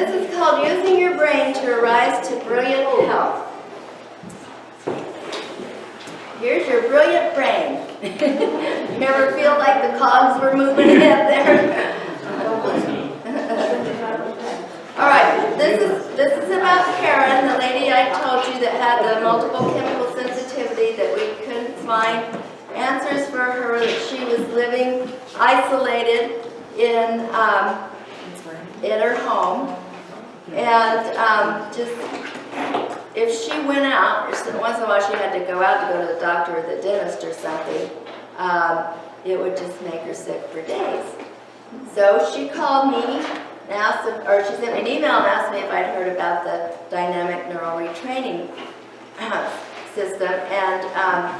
This is called Using Your Brain to Arise to Brilliant Health. Here's your brilliant brain. You ever feel like the cogs were moving ahead there? All right, this is about Karen, the lady I told you that had the multiple chemical sensitivity that we couldn't find answers for her, that she was living isolated in her home. And just, if she went out, once in a while she had to go out to go to the doctor or the dentist or something, it would just make her sick for days. So she called me and asked, or she sent me an email and asked me if I'd heard about the dynamic neural retraining system, and I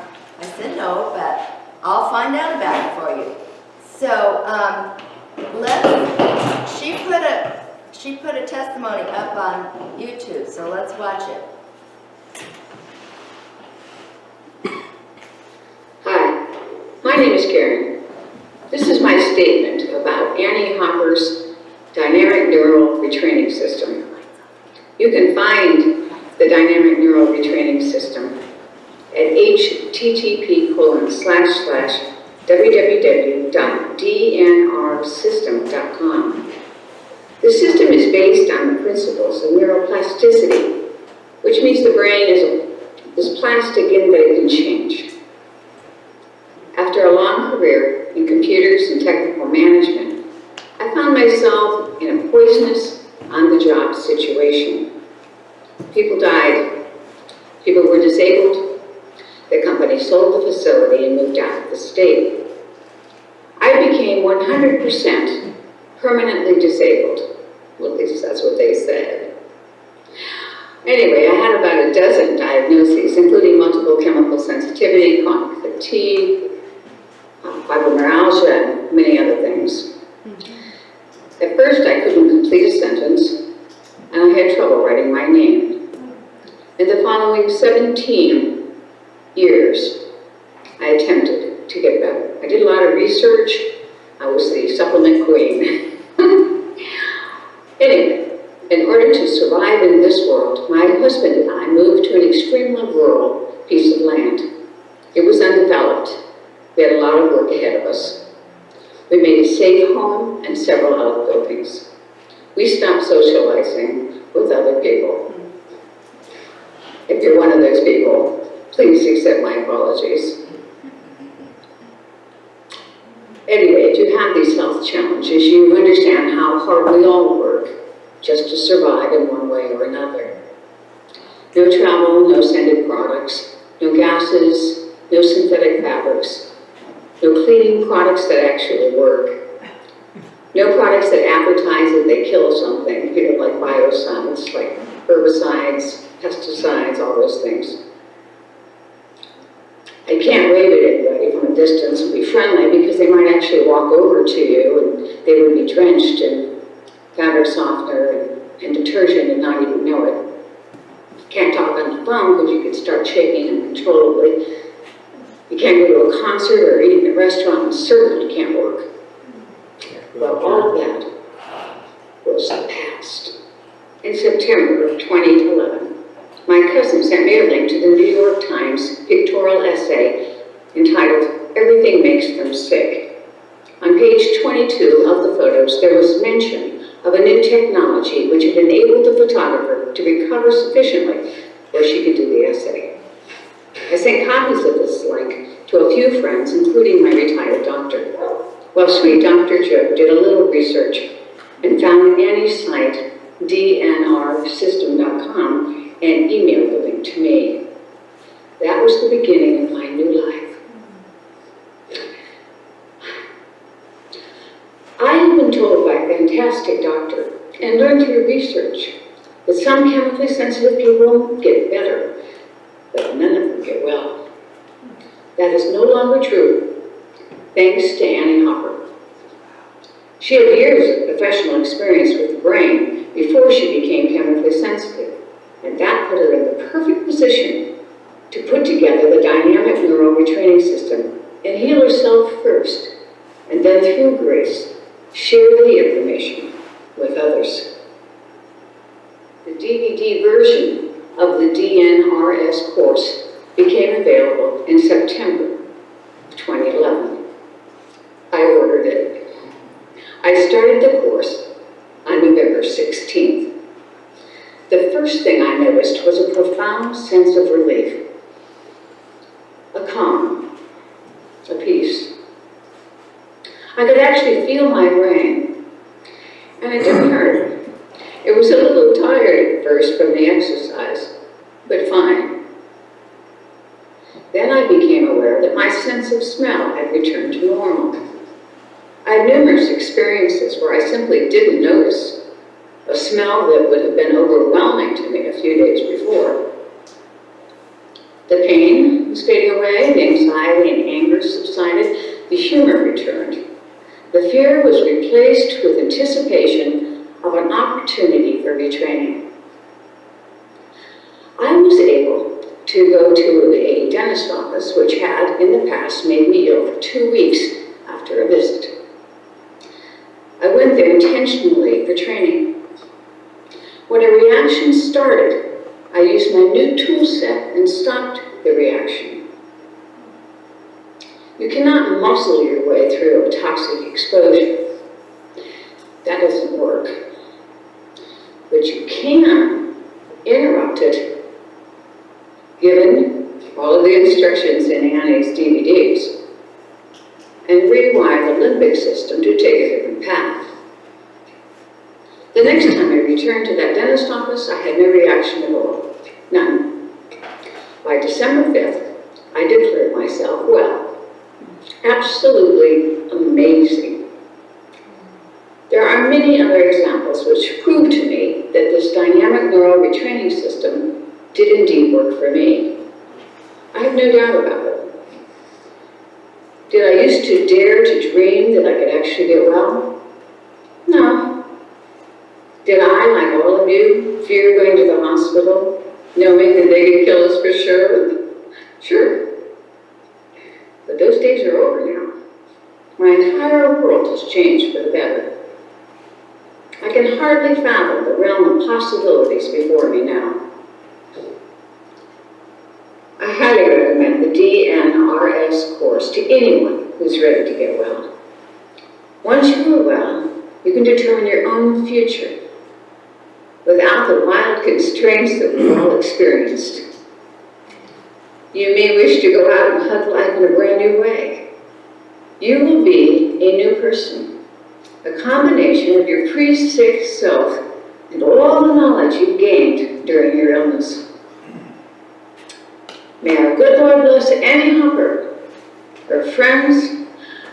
said no, but I'll find out about it for you. So she put a testimony up on YouTube, so let's watch it. Hi, my name is Karen. This is my statement about Annie Hopper's dynamic neural retraining system. You can find the dynamic neural retraining system at http://www.dnrsystem.com. The system is based on the principles of neuroplasticity, which means the brain is plastic in that it can change. After a long career in computers and technical management, I found myself in a poisonous, on-the-job situation. People died. People were disabled. The company sold the facility and moved out of the state. I became 100% permanently disabled. Well, at least that's what they said. Anyway, I had about a dozen diagnoses, including multiple chemical sensitivity, chronic fatigue, fibromyalgia, and many other things. At first, I couldn't complete a sentence, and I had trouble writing my name. In the following 17 years, I attempted to get better. I did a lot of research. I was the supplement queen. Anyway, in order to survive in this world, my husband and I moved to an extremely rural piece of land. It was undeveloped. We had a lot of work ahead of us. We made a safe home and several outbuildings. We stopped socializing with other people. If you're one of those people, please accept my apologies. Anyway, if you have these health challenges, you understand how hard we all work just to survive in one way or another. No travel, no scented products, no gases, no synthetic fabrics, no cleaning products that actually work, no products that advertise that they kill something, like biocides, like herbicides, pesticides, all those things. I can't wave at anybody from a distance and be friendly because they might actually walk over to you and they would be drenched in fabric softener and detergent and not even know it. You can't talk on the phone because you could start shaking uncontrollably. You can't go to a concert or eat in a restaurant and certainly can't work. Well, all of that was the past. In September of 2011, my cousin sent me a link to the New York Times pictorial essay entitled, "Everything Makes Them Sick." On page 22 of the photos, there was mention of a new technology which had enabled the photographer to recover sufficiently where she could do the essay. I sent copies of this link to a few friends, including my retired doctor. Well, sweet Dr. Joe did a little research and found Annie's site, dnrsystem.com, and emailed the link to me. That was the beginning of my new life. I have been told by a fantastic doctor and learned through research that some chemically sensitive people get better, but none of them get well. That is no longer true, thanks to Annie Hopper. She had years of professional experience with the brain before she became chemically sensitive, and that put her in the perfect position to put together the dynamic neural retraining system and heal herself first, and then through grace, share the information with others. the DVD version of the DNRS course became available in September of 2011. I ordered it. I started the course on November 16th. The first thing I noticed was a profound sense of relief, a calm, a peace. I could actually feel my brain, and it didn't hurt. It was a little tired at first from the exercise, but fine. Then I became aware that my sense of smell had returned to normal. I had numerous experiences where I simply didn't notice a smell that would have been overwhelming to me a few days before. The pain was fading away, the anxiety and anger subsided, the humor returned. The fear was replaced with anticipation of an opportunity for retraining. I was able to go to a dentist office which had, in the past, made me ill for 2 weeks after a visit. I went there intentionally for training. When a reaction started, I used my new tool set and stopped the reaction. You cannot muscle your way through a toxic exposure. That doesn't work. But you can interrupt it, given all of the instructions in Annie's DVDs, and rewire the limbic system to take a different path. The next time I returned to that dentist office, I had no reaction at all. None. By December 5th, I declared myself well. Absolutely amazing. There are many other examples which prove to me that this dynamic neural retraining system did indeed work for me. I have no doubt about it. Did I used to dare to dream that I could actually get well? No. Did I, like all of you, fear going to the hospital, knowing that they could kill us for sure? Sure. But those days are over now. My entire world has changed for the better. I can hardly fathom the realm of possibilities before me now. I highly recommend the DNRS course to anyone who's ready to get well. Once you are well, you can determine your own future without the wild constraints that we've all experienced. You may wish to go out and hug life in a brand new way. You will be a new person, a combination of your pre-sick self and all the knowledge you've gained during your illness. May our good Lord bless Annie Hopper, her friends,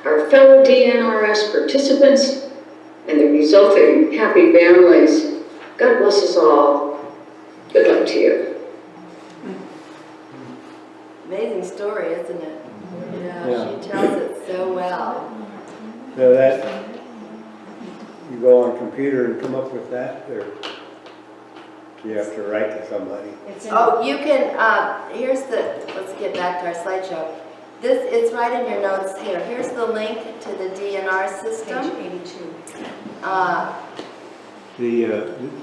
our fellow DNRS participants, and the resulting happy families. God bless us all. Good luck to you. Amazing story, isn't it? Yeah. She tells it so well. So that, you go on computer and come up with that, or you have to write to somebody? Oh, you can, here's the, let's get back to our slideshow. It's right in your notes here. Here's the link to the DNR system. Page 82.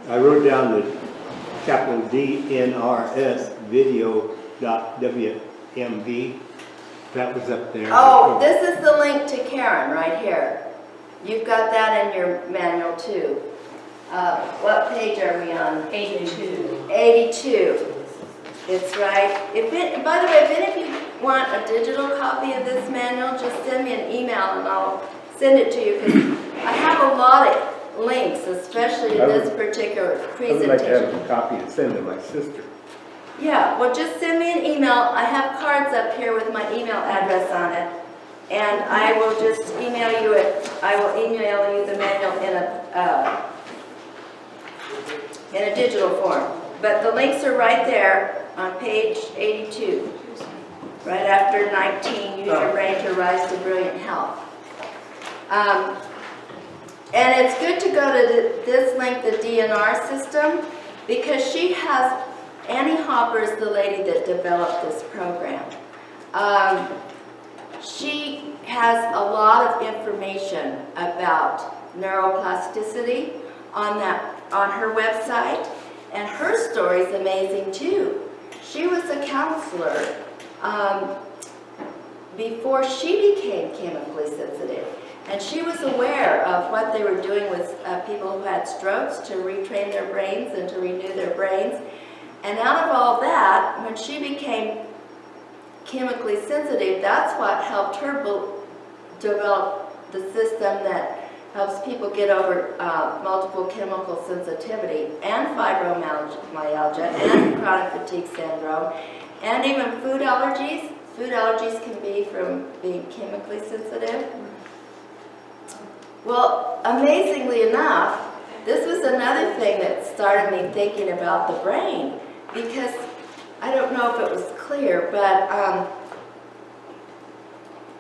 I wrote down the capital DNRS video.wmv. That was up there. Oh, this is the link to Karen right here. You've got that in your manual too. What page are we on? 82. 82. It's right. By the way, if any of you want a digital copy of this manual, just send me an email and I'll send it to you, because I have a lot of links, especially in this particular I would presentation. like to have a copy and send to my sister. Yeah, well, just send me an email. I have cards up here with my email address on it, and I will just email you it. I will email you the manual in a digital form. But the links are right there on page 82, right after 19. Use your brain to rise to brilliant health. And it's good to go to this link, the DNR system, because she has. Annie Hopper is the lady that developed this program. She has a lot of information about neuroplasticity on her website, And her story's amazing too. She was a counselor before she became chemically sensitive. And she was aware of what they were doing with people who had strokes to retrain their brains and to renew their brains. And out of all that, when she became chemically sensitive, that's what helped her develop the system that helps people get over multiple chemical sensitivity and fibromyalgia and chronic fatigue syndrome and even food allergies. Food allergies can be from being chemically sensitive. Well, amazingly enough, this was another thing that started me thinking about the brain, because I don't know if it was clear, but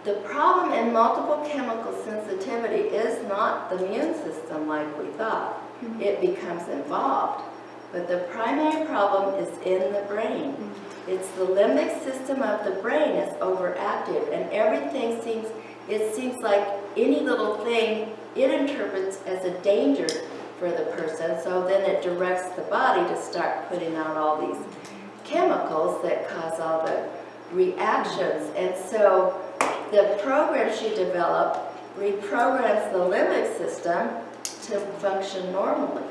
the problem in multiple chemical sensitivity is not the immune system like we thought. It becomes involved. But the primary problem is in the brain. It's the limbic system of the brain is overactive, and everything seems like any little thing it interprets as a danger for the person, so then it directs the body to start putting out all these chemicals that cause all the reactions. And so the program she developed reprograms the limbic system to function normally.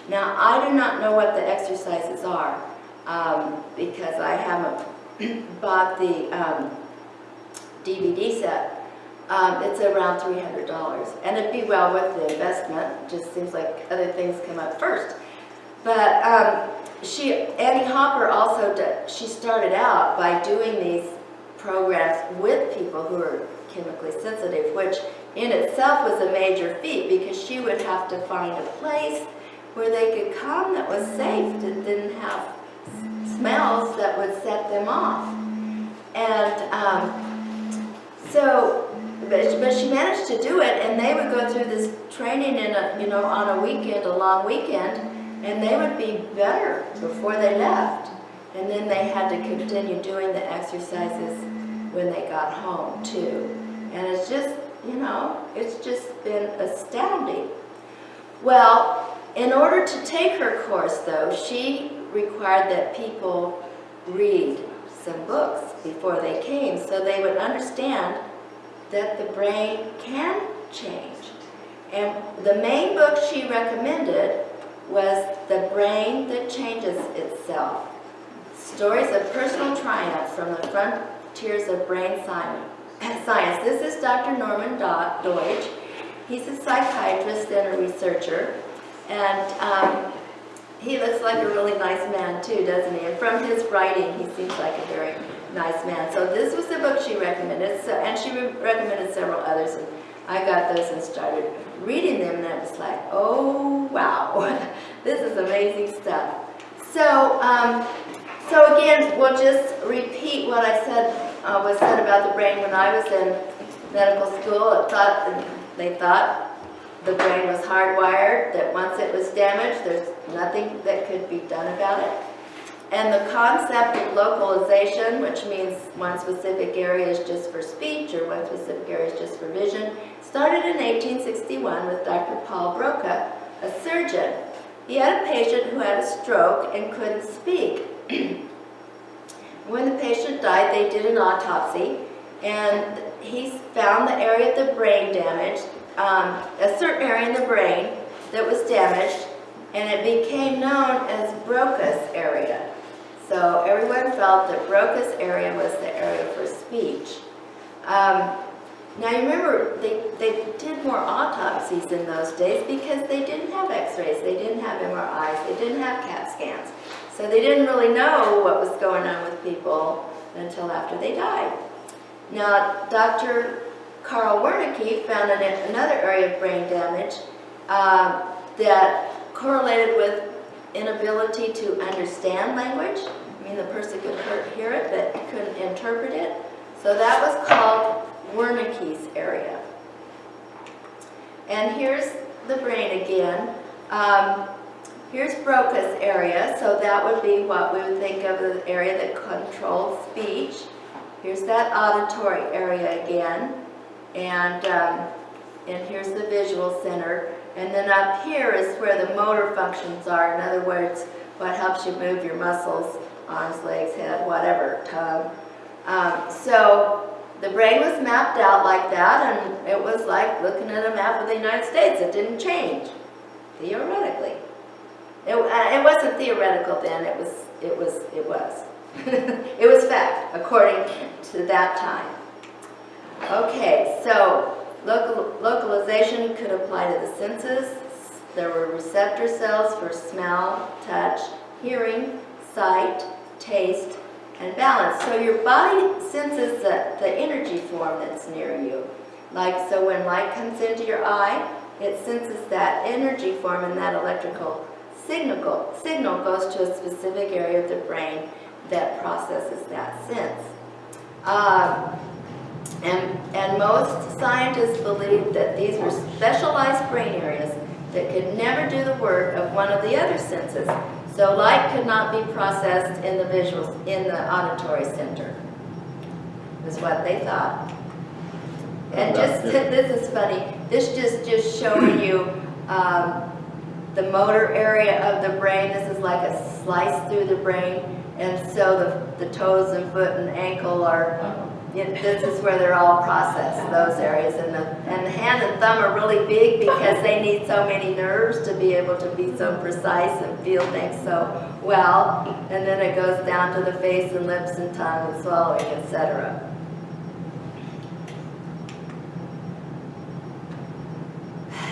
Now, I do not know what the exercises are because I haven't bought the DVD set. It's around $300, and it'd be well worth the investment. It just seems like other things come up first. But Annie Hopper also she started out by doing these programs with people who are chemically sensitive, which in itself was a major feat because she would have to find a place where they could come that was safe, that didn't have smells that would set them off. And but she managed to do it, and they would go through this training on a weekend, a long weekend, and they would be better before they left. And then they had to continue doing the exercises when they got home too. And it's just, it's just been astounding. Well, in order to take her course though, she required that people read some books before they came so they would understand that the brain can change. And the main book she recommended was The Brain That Changes Itself. Stories of Personal Triumph from the Frontiers of Brain Science. This is Dr. Norman Deutsch. He's a psychiatrist and a researcher. And he looks like a really nice man too, doesn't he? And from his writing, he seems like a very nice man. So this was the book she recommended, and she recommended several others, and I got those and started reading them, and it was like, oh wow, this is amazing stuff. So, so again, we'll just repeat what I said was said about the brain when I was in medical school. They thought the brain was hardwired, that once it was damaged, there's nothing that could be done about it. And the concept of localization, which means one specific area is just for speech or one specific area is just for vision, started in 1861 with Dr. Paul Baki, a surgeon. He had a patient who had a stroke and couldn't speak. When the patient died, they did an autopsy, and he found the area of the brain damaged, a certain area in the brain that was damaged, and it became known as Broca's area. So everyone felt that Broca's area was the area for speech. Now you remember, they did more autopsies in those days because they didn't have x-rays, they didn't have MRIs, they didn't have CAT scans. So they didn't really know what was going on with people until after they died. Now, Dr. Carl Wernicke found another area of brain damage that correlated with inability to understand language. I mean, the person could hear it, but couldn't interpret it. So that was called Wernicke's area. And here's the brain again. Here's Broca's area, so that would be what we would think of as the area that controls speech. Here's that auditory area again, and here's the visual center. And then up here is where the motor functions are. In other words, what helps you move your muscles, arms, legs, head, whatever, tongue. So the brain was mapped out like that, and it was like looking at a map of the United States. It didn't change, theoretically. It wasn't theoretical then. It was. It was fact, according to that time. Okay, so localization could apply to the senses. There were receptor cells for smell, touch, hearing, sight, taste, and balance. So your body senses the energy form that's near you. Like, so when light comes into your eye, it senses that energy form, and that electrical signal goes to a specific area of the brain that processes that sense. And most scientists believe that these were specialized brain areas that could never do the work of one of the other senses. So light could not be processed in the auditory center, is what they thought. And just, this is funny, this just showing you the motor area of the brain. This is like a slice through the brain, and so the toes and foot and ankle are, this is where they're all processed, those areas. And the hand and thumb are really big because they need so many nerves to be able to be so precise and feel things so well. And then it goes down to the face and lips and tongue and swallowing, etc.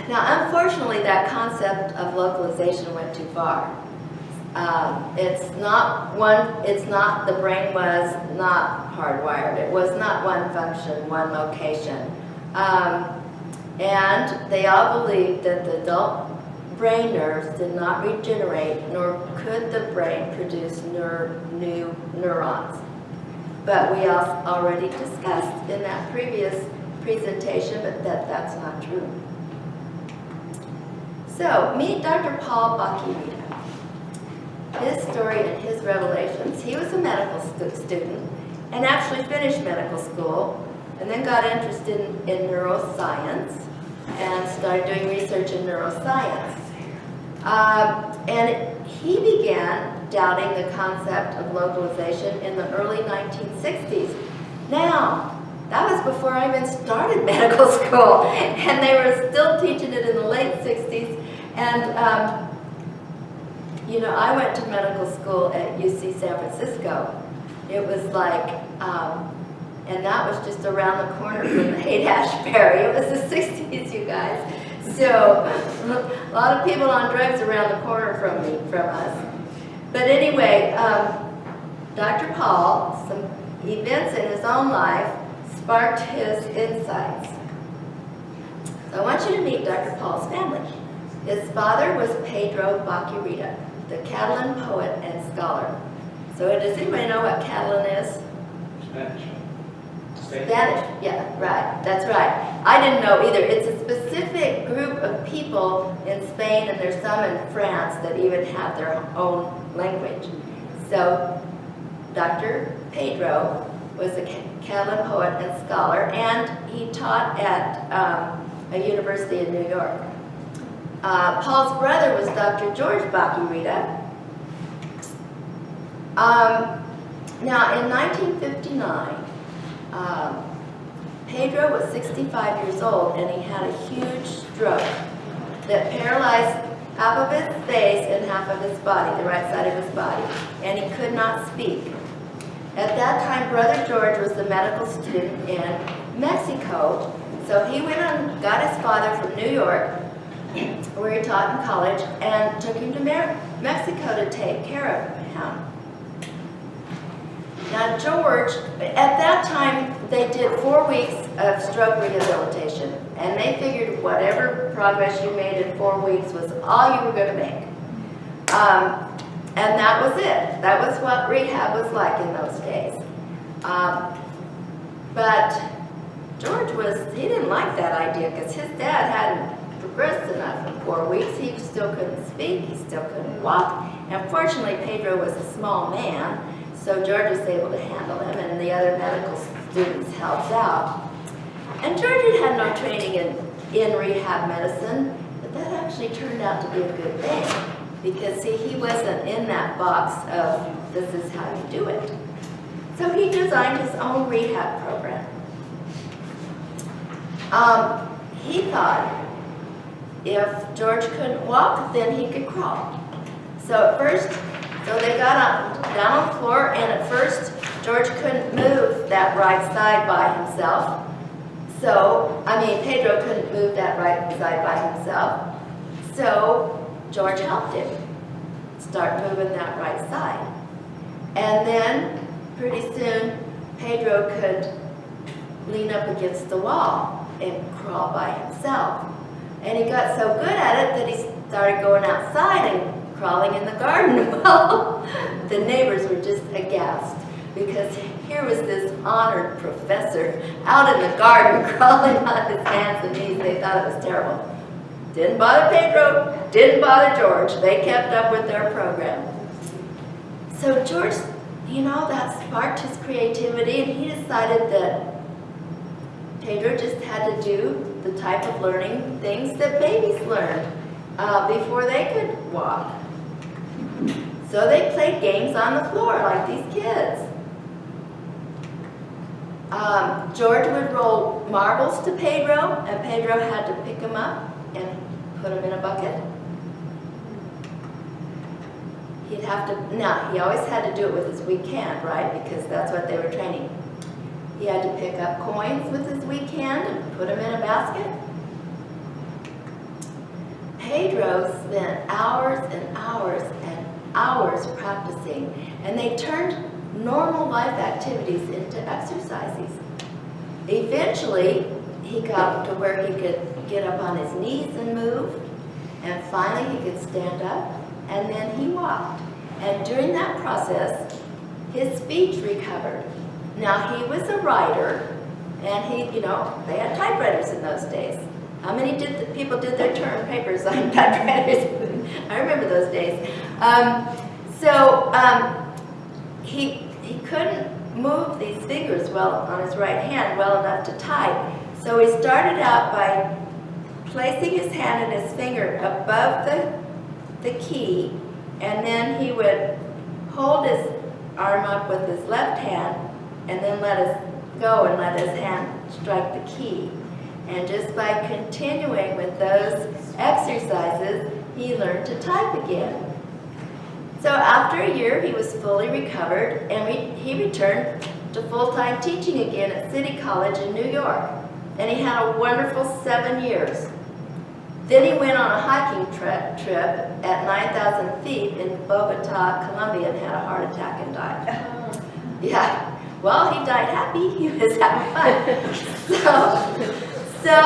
Now, unfortunately, that concept of localization went too far. The brain was not hardwired. It was not one function, one location. And they all believed that the adult brain nerves did not regenerate, nor could the brain produce new neurons. But we already discussed in that previous presentation that's not true. So, meet Dr. Paul Baki. His story and his revelations. He was a medical student and actually finished medical school, and then got interested in neuroscience and started doing research in neuroscience. And he began doubting the concept of localization in the early 1960s. Now, that was before I even started medical school, and they were still teaching it in the late 60s. And I went to medical school at UC San Francisco. It was like, and that was just around the corner from the Haight-Ashbury. It was the 60s, you guys. So, a lot of people on drugs around the corner from us. But anyway, Dr. Paul, some events in his own life sparked his insights. So I want you to meet Dr. Paul's family. His father was Pedro Baki, the Catalan poet and scholar. So does anybody know what Catalan is? Spanish. Spanish, yeah, right, that's right. I didn't know either. It's a specific group of people in Spain, and there's some in France that even have their own language. So Dr. Pedro was a Catalan poet and scholar, and he taught at a university in New York. Paul's brother was Dr. George Baki. Now, in 1959, Pedro was 65 years old, and he had a huge stroke that paralyzed half of his face and half of his body, the right side of his body, and he could not speak. At that time, Brother George was a medical student in Mexico, so he went and got his father from New York, where he taught in college, and took him to Mexico to take care of him. Now George, at that time, they did 4 weeks of stroke rehabilitation, and they figured whatever progress you made in 4 weeks was all you were going to make. And that was it. That was what rehab was like in those days. But George he didn't like that idea, because his dad hadn't progressed enough in 4 weeks. He still couldn't speak, he still couldn't walk. And fortunately, Pedro was a small man, so George was able to handle him, and the other medical students helped out. And George had no training in rehab medicine, but that actually turned out to be a good thing. because see, he wasn't in that box of this is how you do it. So he designed his own rehab program. He thought if George couldn't walk, then he could crawl. So they got down on the floor, and at first George couldn't move that right side by himself. Pedro couldn't move that right side by himself. So George helped him start moving that right side. And then pretty soon Pedro could lean up against the wall and crawl by himself. And he got so good at it that he started going outside and crawling in the garden. Well, the neighbors were just aghast, because here was this honored professor out in the garden crawling on his hands and knees. They thought it was terrible. Didn't bother Pedro, didn't bother George. They kept up with their program. So George, that sparked his creativity, and he decided that Pedro just had to do the type of learning things that babies learned before they could walk. So they played games on the floor like these kids. George would roll marbles to Pedro, and Pedro had to pick them up and put them in a bucket. He always had to do it with his weak hand, right? Because that's what they were training. He had to pick up coins with his weak hand and put them in a basket. Pedro spent hours and hours and hours practicing, and they turned normal life activities into exercises. Eventually, he got to where he could get up on his knees and move, and finally he could stand up, and then he walked. And during that process, his speech recovered. Now, he was a writer, and they had typewriters in those days. How many people did their term papers on typewriters? I remember those days. He couldn't move these fingers well on his right hand well enough to type. So he started out by placing his hand and his finger above the key, and then he would hold his arm up with his left hand and then let us go and let his hand strike the key. And just by continuing with those exercises, he learned to type again. So after a year, he was fully recovered, and he returned to full-time teaching again at City College in New York. And he had a wonderful 7 years. Then he went on a hiking trip at 9,000 feet in Bogota, Colombia, and had a heart attack and died. Yeah. Well, he died happy. He was having fun. So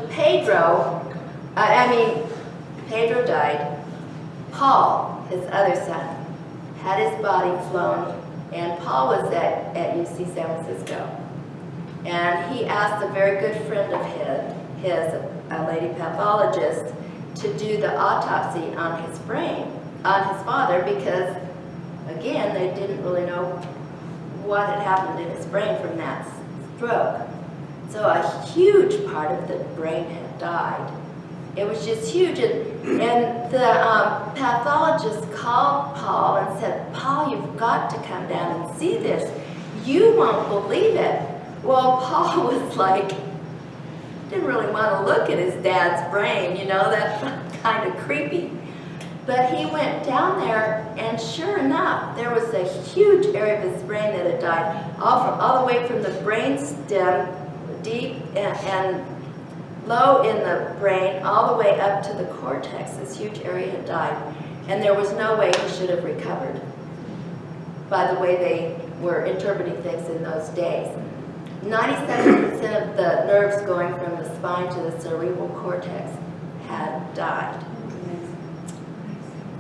Pedro died. Paul, his other son, had his body flown, and Paul was at UC San Francisco. And he asked a very good friend of his, a lady pathologist, to do the autopsy on his brain, on his father, because, again, they didn't really know what had happened in his brain from that stroke. So a huge part of the brain had died. It was just huge. And the pathologist called Paul and said, "Paul, you've got to come down and see this. You won't believe it." Well, Paul was like, didn't really want to look at his dad's brain, that's kind of creepy. But he went down there, and sure enough, there was a huge area of his brain that had died, all the way from the brain stem, deep and low in the brain, all the way up to the cortex. This huge area had died, and there was no way he should have recovered by the way they were interpreting things in those days. 97% of the nerves going from the spine to the cerebral cortex had died.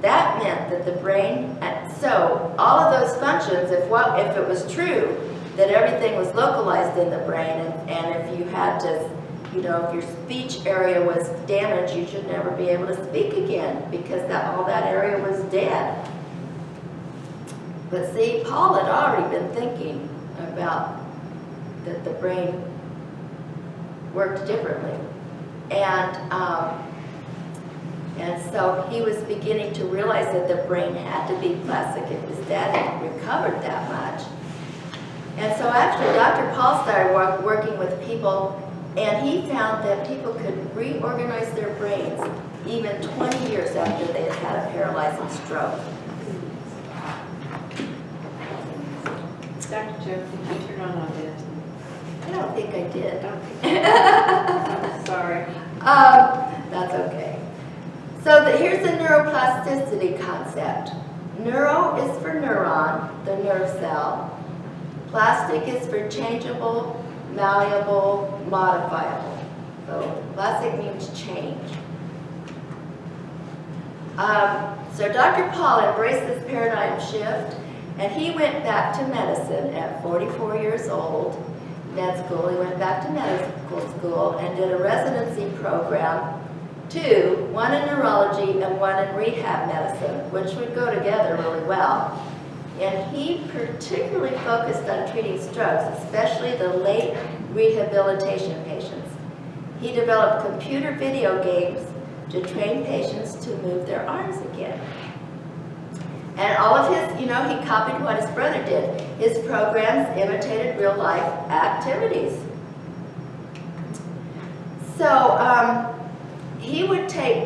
That meant that the brain, so all of those functions, if it was true that everything was localized in the brain, and if you had to, if your speech area was damaged, you should never be able to speak again, because all that area was dead. But see, Paul had already been thinking about that the brain worked differently. And so he was beginning to realize that the brain had to be plastic if his dad had recovered that much. And so after Dr. Paul started working with people, and he found that people could reorganize their brains even 20 years after they had had a paralyzing stroke. Dr. Joe, did you turn on that? I don't think I did. I'm sorry. That's okay. So here's the neuroplasticity concept. Neuro is for neuron, the nerve cell. Plastic is for changeable, malleable, modifiable. So plastic means change. So Dr. Paul embraced this paradigm shift, and he went back to medicine at 44 years old, med school. He went back to medical school and did a residency program, one in neurology and one in rehab medicine, which would go together really well. And he particularly focused on treating strokes, especially the late rehabilitation patients. He developed computer video games to train patients to move their arms again. And all of his, he copied what his brother did. His programs imitated real life activities. So he would take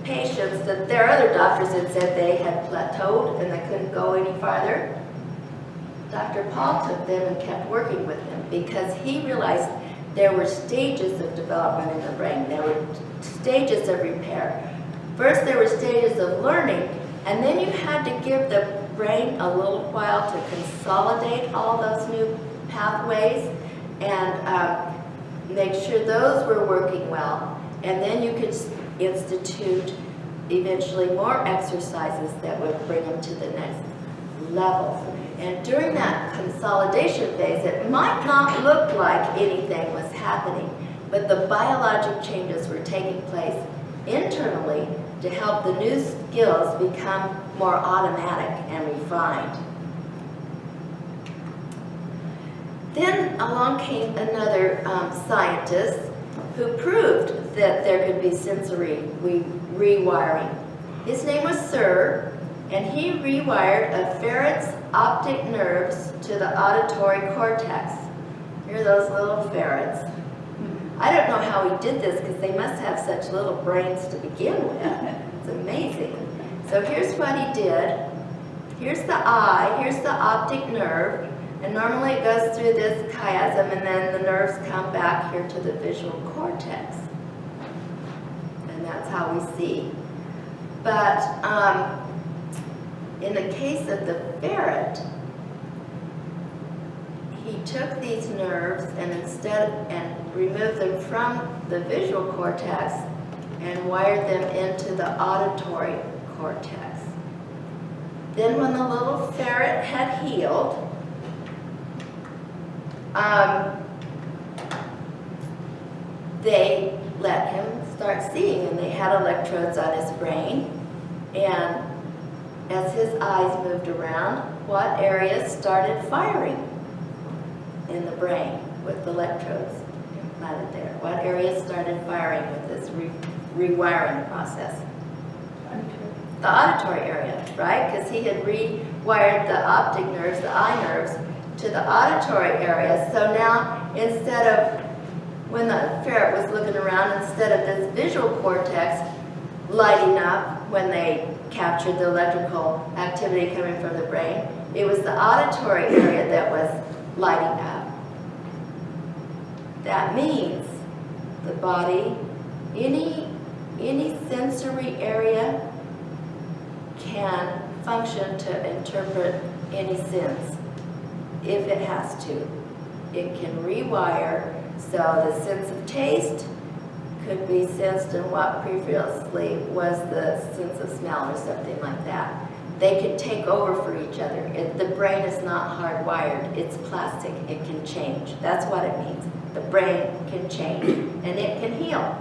patients that their other doctors had said they had plateaued and they couldn't go any farther. Dr. Paul took them and kept working with them because he realized there were stages of development in the brain. There were stages of repair. First, there were stages of learning, and then you had to give the brain a little while to consolidate all those new pathways and make sure those were working well. And then you could institute eventually more exercises that would bring them to the next level. And during that consolidation phase, it might not look like anything was happening, but the biologic changes were taking place internally to help the new skills become more automatic and refined. Then along came another scientist who proved that there could be sensory rewiring. His name was Sir, and he rewired a ferret's optic nerves to the auditory cortex. Here are those little ferrets. I don't know how he did this because they must have such little brains to begin with. It's amazing. So here's what he did. Here's the eye, here's the optic nerve, and normally it goes through this chiasm and then the nerves come back here to the visual cortex. And that's how we see. But in the case of the ferret, he took these nerves and removed them from the visual cortex and wired them into the auditory cortex. Then when the little ferret had healed, they let him start seeing, and they had electrodes on his brain, and as his eyes moved around, what areas started firing in the brain with the electrodes implanted there? What areas started firing with this rewiring process? The auditory area, right? Because he had rewired the optic nerves, the eye nerves, to the auditory area. So now, instead of, when the ferret was looking around, instead of this visual cortex lighting up when they captured the electrical activity coming from the brain, it was the auditory area that was lighting up. That means the body, any sensory area can function to interpret any sense if it has to. It can rewire, so the sense of taste could be sensed in what previously was the sense of smell or something like that. They can take over for each other. The brain is not hardwired, it's plastic, it can change. That's what it means. The brain can change and it can heal.